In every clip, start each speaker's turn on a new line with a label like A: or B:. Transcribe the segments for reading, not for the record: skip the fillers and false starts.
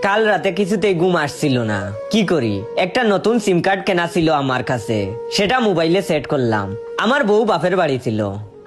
A: কাল রাতে কিছুতেই ঘুম আসছিল না, কি করি? একটা নতুন সিম কার্ড কেনা ছিল আমার কাছে, সেটা মোবাইলে সেট করলাম। আমার বউ বাপের বাড়ি ছিল,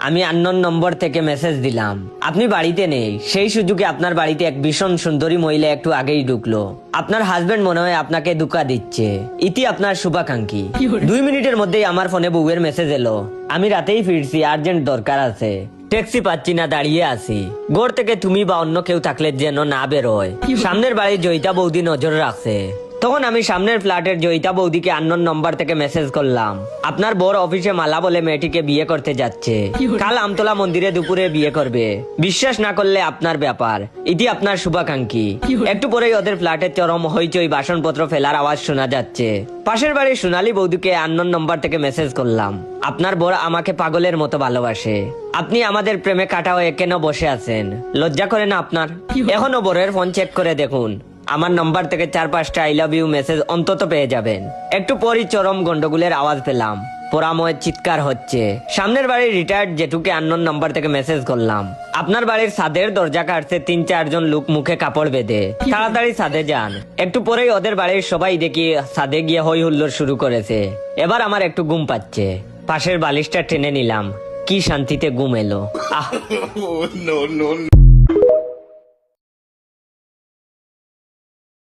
A: আমি আননোন নম্বর থেকে মেসেজ দিলাম আপনি বাড়িতে নেই। সেই সুযোগে আপনার বাড়িতে এক ভীষণ সুন্দরী মহিলা একটু আগেই ঢুকলো। আপনার হাজবেন্ড মনে হয় আপনাকে ধোঁকা দিচ্ছে, ইতি আপনার শুভাকাঙ্ক্ষী। 2 মিনিটের মধ্যেই আমার ফোনে বউয়ের মেসেজ এলো, আমি রাতেই ফিরছি, আর্জেন্ট দরকার আছে, ট্যাক্সি পাচ্ছি না, দাঁড়িয়ে আছি। ঘর থেকে তুমি বা অন্য কেউ থাকলে যেন না বেরোয়। সামনের বাড়ির জয়িতা বৌদি নজর রাখছে। তখন আমি সামনের ফ্ল্যাটের জয়িতা বৌদিকে আননোন নম্বর থেকে মেসেজ করলাম, আপনার বড় অফিসে মালা বলে মেয়েটিকে বিয়ে করতে যাচ্ছে, কাল আমতলা মন্দিরে দুপুরে বিয়ে করবে, বিশ্বাস না করলে আপনার ব্যাপার, ইতি আপনার শুভাকাঙ্ক্ষী। একটু পরেই ওদের ফ্ল্যাটের চরম হইচই, বাসনপত্র ফেলার আওয়াজ শোনা যাচ্ছে। পাশের বাড়ির সোনালী বৌদিকে আননোন নম্বর থেকে মেসেজ করলাম, আপনার বড় আমাকে পাগলের মতো ভালোবাসে, আপনি আমাদের প্রেমে কাটা হয়ে কেন বসে আছেন? লজ্জা করে না আপনার? এখনো বড়ের ফোন চেক করে দেখুন, আমার নম্বর থেকে 4-5টা আই লাভ ইউ মেসেজ অন্তত পেয়ে যাবেন। একটু পরই চরম গন্ডগোলের আওয়াজ পেলাম, পোড়াময় চিৎকার হচ্ছে। সামনের বাড়ির রিটায়ার্ড জেঠুকে আননোন নম্বর থেকে মেসেজ করলাম, আপনার বাড়ির ছাদের দরজা কাটছে 3-4 জন লোক মুখে কাপড় বেঁধে, তাড়াতাড়ি ছাদে যান। একটু পরেই ওদের বাড়ির সবাই দেখি ছাদে গিয়ে হই হুল্লোড় শুরু করেছে। এবার আমার একটু ঘুম পাচ্ছে, পাশের বালিশটা টেনে নিলাম, কি শান্তিতে ঘুম এলো। আহ